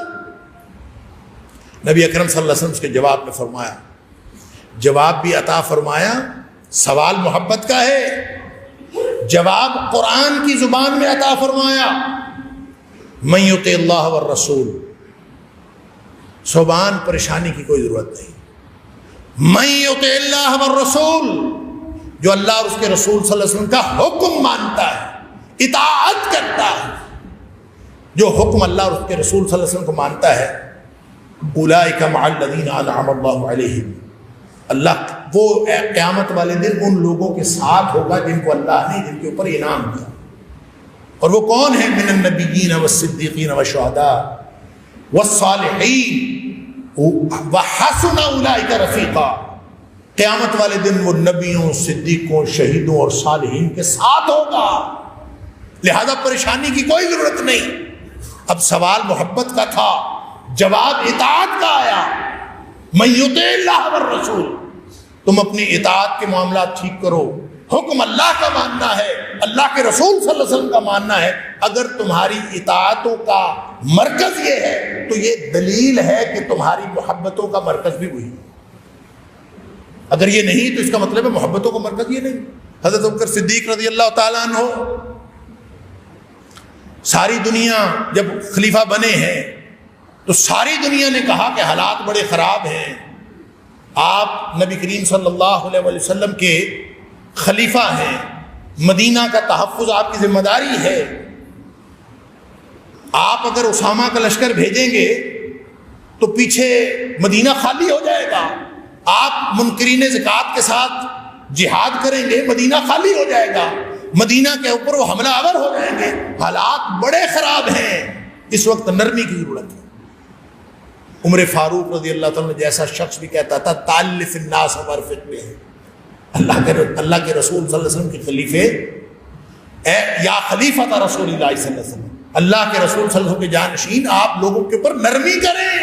نبی اکرم صلی اللہ علیہ وسلم اس کے جواب میں فرمایا، جواب بھی عطا فرمایا، سوال محبت کا ہے، جواب قرآن کی زبان میں عطا فرمایا، من یطع اللہ والرسول، زبان پریشانی کی کوئی ضرورت نہیں، من یطع اللہ والرسول، جو اللہ اور اس کے رسول صلی اللہ علیہ وسلم کا حکم مانتا ہے، اطاعت کرتا ہے، جو حکم اللہ اور اس کے رسول صلی اللہ علیہ وسلم کو مانتا ہے، اولئک مع الذین انعم اللہ علیہم، اللہ وہ قیامت والے دن ان لوگوں کے ساتھ ہوگا جن کو اللہ نے جن کے اوپر انعام دیا، اور وہ کون ہیں؟ من النبیین والصدیقین والشہداء والصالحین وحسن اولئک رفیقا، قیامت والے دن وہ نبیوں، صدیقوں، شہیدوں اور صالحین کے ساتھ ہوگا، لہذا پریشانی کی کوئی ضرورت نہیں۔ اب سوال محبت کا تھا، جواب اطاعت کا آیا، من یطع اللہ والرسول، تم اپنی اطاعت کے معاملات ٹھیک کرو، حکم اللہ کا ماننا ہے، اللہ کے رسول صلی اللہ علیہ وسلم کا ماننا ہے۔ اگر تمہاری اطاعتوں کا مرکز یہ ہے تو یہ دلیل ہے کہ تمہاری محبتوں کا مرکز بھی وہی ہے، اگر یہ نہیں تو اس کا مطلب ہے محبتوں کا مرکز یہ نہیں۔ حضرت ابوبکر صدیق رضی اللہ تعالیٰ عنہ ساری دنیا جب خلیفہ بنے ہیں تو ساری دنیا نے کہا کہ حالات بڑے خراب ہیں، آپ نبی کریم صلی اللہ علیہ وسلم کے خلیفہ ہیں، مدینہ کا تحفظ آپ کی ذمہ داری ہے، آپ اگر اسامہ کا لشکر بھیجیں گے تو پیچھے مدینہ خالی ہو جائے گا، آپ منکرین زکوٰۃ کے ساتھ جہاد کریں گے، مدینہ خالی ہو جائے گا، مدینہ کے اوپر وہ حملہ آور ہو جائیں گے، حالات بڑے خراب ہیں، اس وقت نرمی کی ضرورت ہے۔ عمر فاروق رضی اللہ تعالیٰ نے جیسا شخص بھی کہتا تھا تالف الناس وارفق بہم، اللہ کے رسول صلی اللہ علیہ وسلم کے خلیفے، یا خلیفۃ رسول اللہ صلی اللہ علیہ وسلم، اللہ کے رسول صلی اللہ علیہ وسلم کے جانشین، آپ لوگوں کے اوپر نرمی کریں۔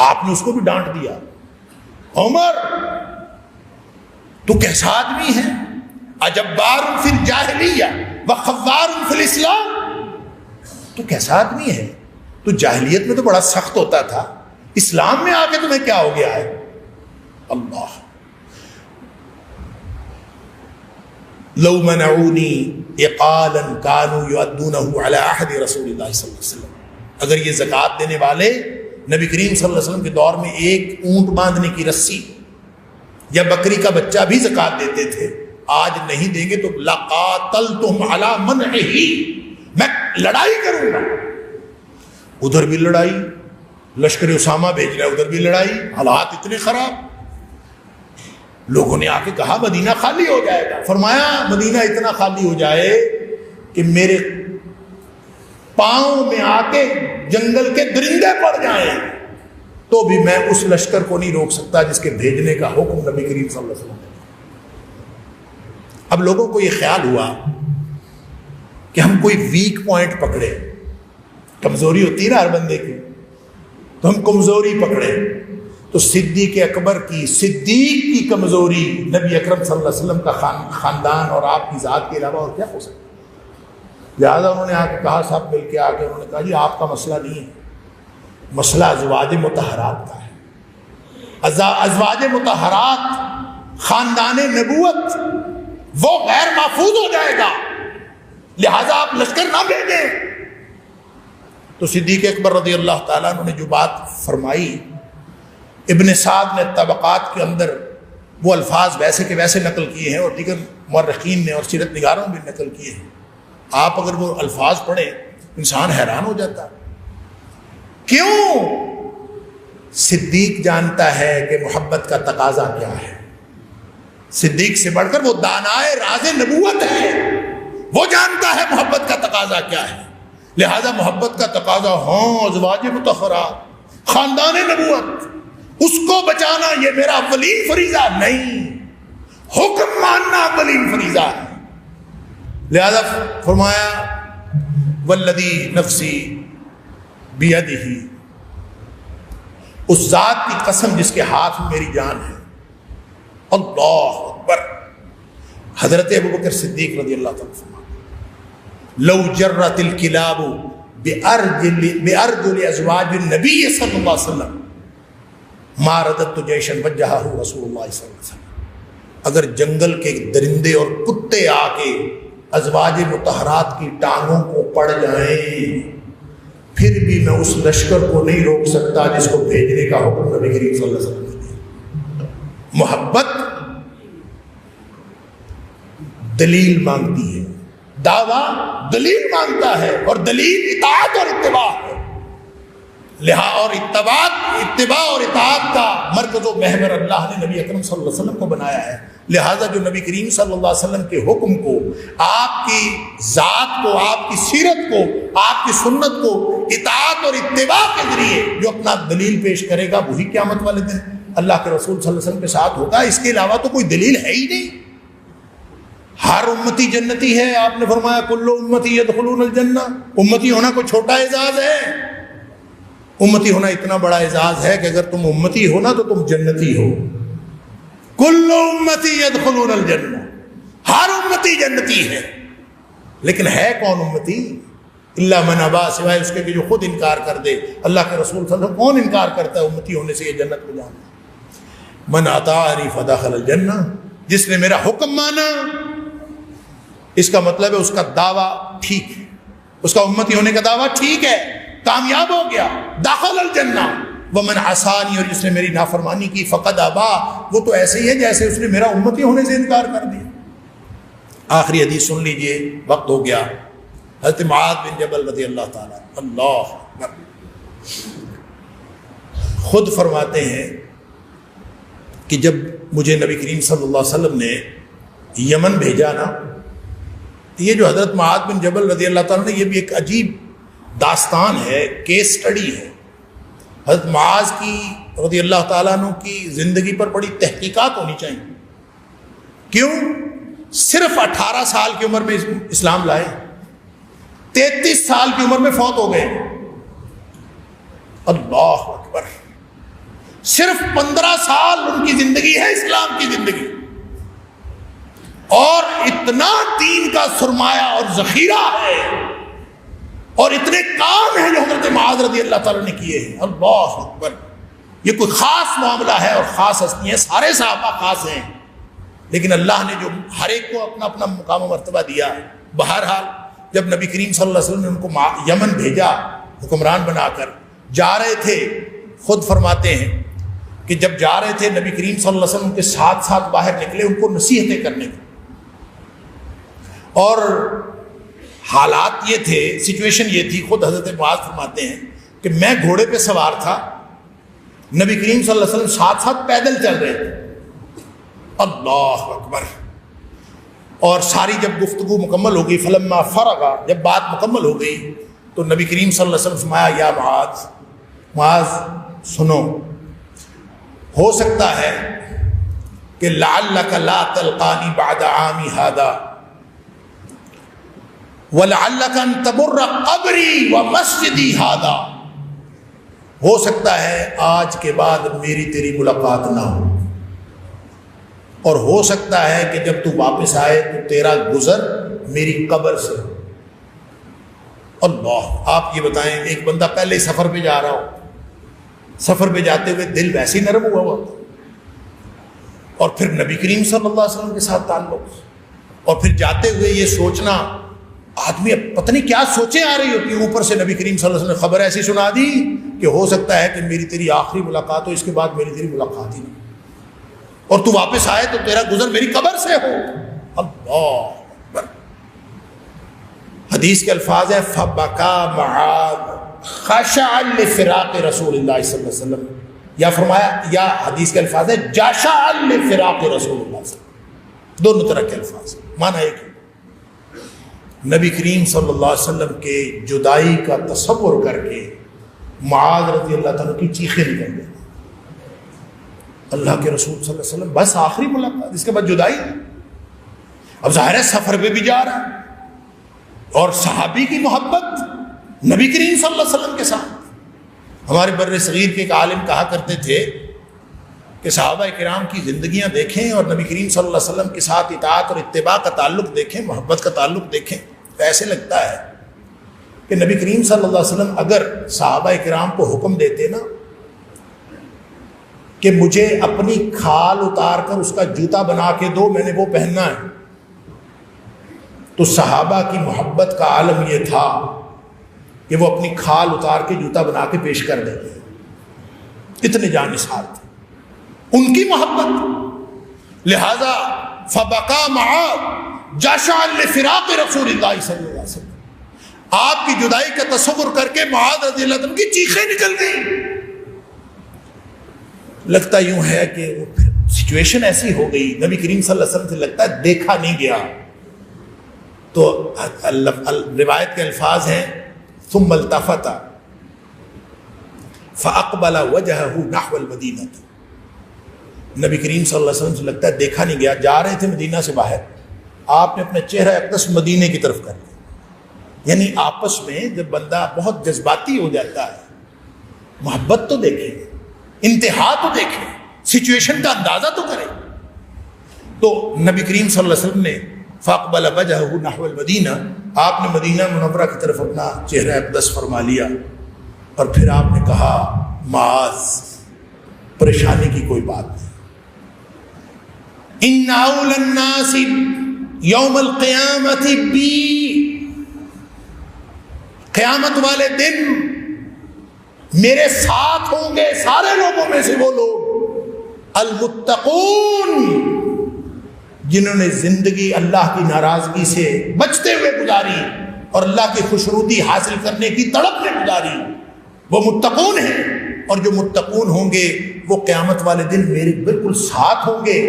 آپ نے اس کو بھی ڈانٹ دیا، عمر تو کیسا آدمی ہے، اجبار فی الجاہلیہ وخوار فی الاسلام، تو کیسا آدمی ہے، تو جاہلیت میں تو بڑا سخت ہوتا تھا، اسلام میں آ کے تمہیں کیا ہو گیا ہے؟ اللہ، لو منعونی اقالا کانوا یؤدونہ علی عہد رسول اللہ صلی اللہ علیہ وسلم، اگر یہ زکوٰۃ دینے والے نبی کریم صلی اللہ علیہ وسلم کے دور میں ایک اونٹ باندھنے کی رسی یا بکری کا بچہ بھی زکوٰۃ دیتے تھے، آج نہیں دیں گے تو لقاتلتم علی منعہ، میں لڑائی کروں گا۔ ادھر بھی لڑائی، لشکر اسامہ بھیج رہا ہے، ادھر بھی لڑائی، حالات اتنے خراب، لوگوں نے آ کے کہا مدینہ خالی ہو جائے گا، فرمایا مدینہ اتنا خالی ہو جائے کہ میرے پاؤں میں آ کے جنگل کے درندے پڑ جائیں تو بھی میں اس لشکر کو نہیں روک سکتا جس کے بھیجنے کا حکم نبی کریم صلی اللہ علیہ وسلم نے۔ اب لوگوں کو یہ خیال ہوا کہ ہم کوئی ویک پوائنٹ پکڑے، کمزوری ہوتی ہے نا ہر بندے کی، تو ہم کمزوری پکڑے، تو صدیق اکبر کی، صدیق کی کمزوری نبی اکرم صلی اللہ علیہ وسلم کا خاندان اور آپ کی ذات کے علاوہ اور کیا ہو سکتا ہے؟ لہٰذا انہوں نے آ کے کہا، صاحب مل کے آ کے انہوں نے کہا جی آپ کا مسئلہ نہیں ہے، مسئلہ ازواج مطہرات کا ہے، ازواج مطہرات خاندان نبوت وہ غیر محفوظ ہو جائے گا، لہذا آپ لشکر نہ بھیجیں۔ تو صدیق اکبر رضی اللہ تعالیٰ عنہ نے جو بات فرمائی، ابن سعد نے طبقات کے اندر وہ الفاظ ویسے کے ویسے نقل کیے ہیں، اور دیگر مورخین نے اور سیرت نگاروں نے بھی نقل کیے ہیں، آپ اگر وہ الفاظ پڑھیں انسان حیران ہو جاتا ہے۔ کیوں؟ صدیق جانتا ہے کہ محبت کا تقاضا کیا ہے، صدیق سے بڑھ کر وہ دانائے راز نبوت ہے، وہ جانتا ہے محبت کا تقاضا کیا ہے، لہذا محبت کا تقاضا ہاں ازواج مطہرات خاندان نبوت، اس کو بچانا یہ میرا اولین فریضہ نہیں، حکم ماننا اولین فریضہ ہے۔ لہذا فرمایا والذی نفسی بیدہ، اس ذات کی قسم جس کے ہاتھ میں میری جان ہے، اللہ اکبر، حضرت ابوبکر صدیق رضی اللہ تعالیٰ عنہ، لو جرت الکلاب بأرجل ازواج النبی صلی اللہ علیہ وسلم ما رددت جیشا وجہہ رسول اللہ صلی اللہ علیہ وسلم. اگر جنگل کے درندے اور کتے آ کے ازواج مطہرات کی ٹانگوں کو پڑ جائیں پھر بھی میں اس لشکر کو نہیں روک سکتا جس کو بھیجنے کا حکم نبی کریم صلی اللہ علیہ وسلم نے دیا. محبت دلیل مانگتی ہے، دعویٰ دلیل مانگتا ہے، اور دلیل اطاعت اور اتباع ہے. اور اتباع اور اطاعت کا مرکز و محور اللہ نے نبی اکرم صلی اللہ علیہ وسلم کو بنایا ہے. لہٰذا جو نبی کریم صلی اللہ علیہ وسلم کے حکم کو، آپ کی ذات کو، آپ کی سیرت کو، آپ کی سنت کو اطاعت اور اتباع کے ذریعے جو اپنا دلیل پیش کرے گا وہی قیامت والے دن اللہ کے رسول صلی اللہ علیہ وسلم کے ساتھ ہوگا. اس کے علاوہ تو کوئی دلیل ہے ہی نہیں. ہر امتی جنتی ہے. آپ نے فرمایا کل امتی یدخلون الجنہ. امتی ہونا کوئی چھوٹا اعزاز ہے؟ امتی ہونا اتنا بڑا اعزاز ہے کہ اگر تم امتی ہو نا تو تم جنتی ہو. کل امتی یدخلون الجنہ، ہر امتی جنتی ہے. لیکن ہے کون امتی؟ الا من ابا، سوائے اس کے کہ جو خود انکار کر دے. اللہ کے رسول صلی اللہ علیہ وسلم کون انکار کرتا ہے امتی ہونے سے؟ یہ جنت کو جانا. من اطاعنی فدخل الجنہ، جس نے میرا حکم مانا. اس کا مطلب ہے اس کا دعویٰ ٹھیک ہے، اس کا امتی ہونے کا دعویٰ ٹھیک ہے، کامیاب ہو گیا. دخل الجنہ. ومن عصانی، اور جس نے میری نافرمانی کی، فقد ابا، وہ تو ایسے ہی ہے جیسے اس نے میرا امتی ہونے سے انکار کر دیا. آخری حدیث سن لیجئے، وقت ہو گیا. حضرت معاذ بن جبل رضی اللہ تعالیٰ، اللہ اکبر، خود فرماتے ہیں کہ جب مجھے نبی کریم صلی اللہ علیہ وسلم نے یمن بھیجا نا، یہ جو حضرت معاذ بن جبل رضی اللہ تعالیٰ نے، یہ بھی ایک عجیب داستان ہے، کیس سٹڈی ہے. حضرت معاذ کی رضی اللہ تعالیٰ عنہ کی زندگی پر بڑی تحقیقات ہونی چاہیے. کیوں؟ صرف 18 سال کی عمر میں اسلام لائے، 33 سال کی عمر میں فوت ہو گئے. اللہ اکبر. صرف 15 سال ان کی زندگی ہے، اسلام کی زندگی، اور اتنا دین کا سرمایہ اور ذخیرہ ہے، اور اتنے کام ہیں جو حضرت معاذ رضی اللہ تعالیٰ نے کیے ہیں. اللہ اکبر. یہ کوئی خاص معاملہ ہے اور خاص ہستی ہیں، سارے صحابہ خاص ہیں، لیکن اللہ نے جو ہر ایک کو اپنا اپنا مقام و مرتبہ دیا ہے. بہرحال جب نبی کریم صلی اللہ علیہ وسلم نے ان کو یمن بھیجا حکمران بنا کر، جا رہے تھے، خود فرماتے ہیں کہ جب جا رہے تھے نبی کریم صلی اللہ علیہ وسلم کے ساتھ ساتھ باہر نکلے ان کو نصیحتیں کرنے کو. اور حالات یہ تھے، سچویشن یہ تھی، خود حضرت معاذ فرماتے ہیں کہ میں گھوڑے پہ سوار تھا، نبی کریم صلی اللہ علیہ وسلم ساتھ ساتھ پیدل چل رہے تھے. اللہ اکبر. اور ساری جب گفتگو مکمل ہو گئی، فلما فرغا، جب بات مکمل ہو گئی تو نبی کریم صلی اللہ علیہ وسلم فرمایا یا معاذ، معاذ سنو، ہو سکتا ہے کہ لعلک لا تلقانی بعد عامی ھذا وَلَعَلَّكَ أَن تَمُرَّ قَبْرِي وَمَسْجِدِي هَذَا. ہو سکتا ہے آج کے بعد میری تیری ملاقات نہ ہو، اور ہو سکتا ہے کہ جب تو واپس آئے تو تیرا گزر میری قبر سے. اللہ. آپ یہ بتائیں، ایک بندہ پہلے ہی سفر پہ جا رہا ہو، سفر پہ جاتے ہوئے دل ویسے ہی نرم ہوا اور پھر نبی کریم صلی اللہ علیہ وسلم کے ساتھ تعلق، اور پھر جاتے ہوئے یہ سوچنا، آدمی پتہ نہیں کیا سوچیں آ رہی ہوتی. اوپر سے نبی کریم صلی اللہ علیہ وسلم نے خبر ایسی سنا دی کہ ہو سکتا ہے کہ میری تیری آخری ملاقات ہو، اس کے بعد میری تیری ملاقات ہی نہیں، اور تو واپس آئے تو تیرا گزر میری قبر سے ہو. اللہ اکبر. حدیث کے الفاظ ہیں فَبَكَى مَعَاذ خَشَعًا لِفِرَاقِ رسول اللہ صلی اللہ علیہ وسلم، یا فرمایا، یا حدیث کے الفاظ ہیں جَشَعًا لِفِرَاقِ رسول اللہ صلی اللہ علیہ وسلم. دونوں طرح کے الفاظ، معنی ایک. نبی کریم صلی اللہ علیہ وسلم کے جدائی کا تصور کر کے معاذ رضی اللہ تعالیٰ کی چیخیں نکل گئی. اللہ کے رسول صلی اللہ علیہ وسلم بس آخری ملاقات، اس کے بعد جدائی. اب ظاہر ہے سفر پہ بھی جا رہا ہے، اور صحابی کی محبت نبی کریم صلی اللہ علیہ وسلم کے ساتھ. ہمارے بر صغیر کے ایک عالم کہا کرتے تھے کہ صحابہ کرام کی زندگیاں دیکھیں اور نبی کریم صلی اللہ علیہ وسلم کے ساتھ اطاعت اور اتباع کا تعلق دیکھیں، محبت کا تعلق دیکھیں. تو ایسے لگتا ہے کہ نبی کریم صلی اللہ علیہ وسلم اگر صحابہ کرام کو حکم دیتے نا کہ مجھے اپنی کھال اتار کر اس کا جوتا بنا کے دو، میں نے وہ پہننا ہے، تو صحابہ کی محبت کا عالم یہ تھا کہ وہ اپنی کھال اتار کے جوتا بنا کے پیش کر دیتے، اتنے جانثار تھے ان کی محبت۔ لہذا فبقا معاذ جشعا لفراق رسول اللہ صلی اللہ علیہ وسلم، آپ کی جدائی کا تصور کر کے معاذ رضی اللہ عنہ کی چیخیں نکل گئی۔ لگتا یوں ہے کہ وہ پھر سچویشن ایسی ہو گئی، نبی کریم صلی اللہ علیہ وسلم سے لگتا ہے دیکھا نہیں گیا، تو روایت کے الفاظ ہیں ثم التفت فاقبل وجهه نحو المدینہ، نبی کریم صلی اللہ علیہ وسلم سے لگتا ہے دیکھا نہیں گیا، جا رہے تھے مدینہ سے باہر، آپ نے اپنا چہرہ اقدس مدینے کی طرف کر لیا۔ یعنی آپس میں جب بندہ بہت جذباتی ہو جاتا ہے، محبت تو دیکھیں، انتہا تو دیکھیں، سچویشن کا اندازہ تو کریں۔ تو نبی کریم صلی اللہ علیہ وسلم نے فاقبل وجهه نحو المدینہ، آپ نے مدینہ منورہ کی طرف اپنا چہرہ اقدس فرما لیا، اور پھر آپ نے کہا معاذ پریشانی کی کوئی بات نہیں، ان اول الناس یوم القیامت بی، قیامت والے دن میرے ساتھ ہوں گے سارے لوگوں میں سے وہ لوگ المتقون جنہوں نے زندگی اللہ کی ناراضگی سے بچتے ہوئے گزاری اور اللہ کی خوشنودی حاصل کرنے کی تڑپ میں گزاری، وہ متقون ہیں، اور جو متقون ہوں گے وہ قیامت والے دن میرے بالکل ساتھ ہوں گے،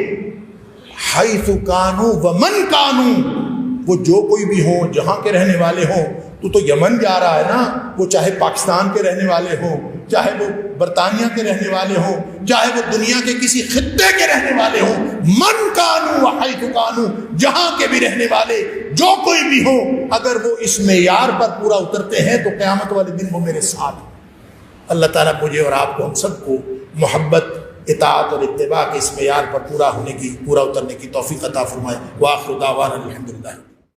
حیث کانوا ومن کانوا، وہ جو کوئی بھی ہوں، جہاں کے رہنے والے ہوں۔ تو یمن جا رہا ہے نا، وہ چاہے پاکستان کے رہنے والے ہوں، چاہے وہ برطانیہ کے رہنے والے ہوں، چاہے وہ دنیا کے کسی خطے کے رہنے والے ہوں، من کانوا وحیث کانوا، جہاں کے بھی رہنے والے جو کوئی بھی ہو، اگر وہ اس معیار پر پورا اترتے ہیں تو قیامت والے دن وہ میرے ساتھ۔ اللہ تعالیٰ مجھے اور آپ کو، ہم سب کو محبت، اطاعت اور اتباع کے اس معیار پر پورا اترنے کی توفیق عطا فرمائے۔ وآخر دعوانا الحمدللہ۔